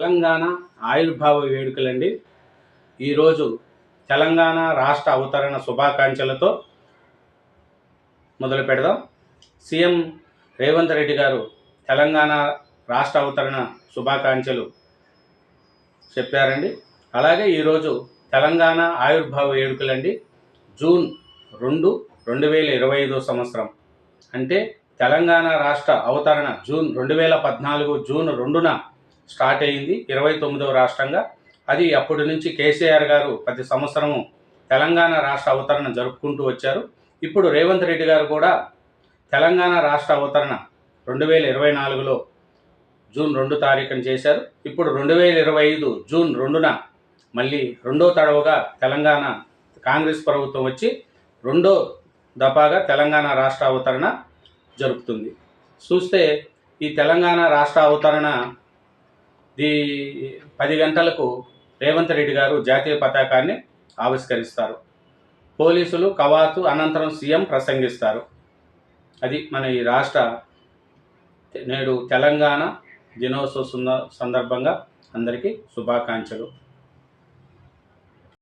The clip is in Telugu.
తెలంగాణ ఆవిర్భావ వేడుకలండి. ఈరోజు తెలంగాణ రాష్ట్ర అవతరణ శుభాకాంక్షలతో మొదలు పెడదాం. సీఎం రేవంత్ రెడ్డి గారు తెలంగాణ రాష్ట్ర అవతరణ శుభాకాంక్షలు చెప్పారండి. అలాగే ఈరోజు తెలంగాణ ఆవిర్భావ వేడుకలండి. జూన్ 2, 2025 సంవత్సరం అంటే తెలంగాణ రాష్ట్ర అవతరణ జూన్ 2014 జూన్ 2న స్టార్ట్ అయింది 29వ రాష్ట్రంగా. అది అప్పటి నుంచి కేసీఆర్ గారు ప్రతి సంవత్సరము తెలంగాణ రాష్ట్ర అవతరణ జరుపుకుంటూ వచ్చారు. ఇప్పుడు రేవంత్ రెడ్డి గారు కూడా తెలంగాణ రాష్ట్ర అవతరణ 2024లో జూన్ 2 తారీఖున చేశారు. ఇప్పుడు 2025 జూన్ 2న మళ్ళీ రెండో తడవగా తెలంగాణ కాంగ్రెస్ ప్రభుత్వం వచ్చి రెండో దఫాగా తెలంగాణ రాష్ట్ర అవతరణ జరుపుతుంది. చూస్తే ఈ తెలంగాణ రాష్ట్ర అవతరణ 10 గంటలకు రేవంత్ రెడ్డి గారు జాతీయ పతాకాన్ని ఆవిష్కరిస్తారు. పోలీసులు కవాతు అనంతరం సీఎం ప్రసంగిస్తారు. అది మన ఈ రాష్ట్ర నేడు తెలంగాణ దినోత్సవ సందర్భంగా అందరికీ శుభాకాంక్షలు.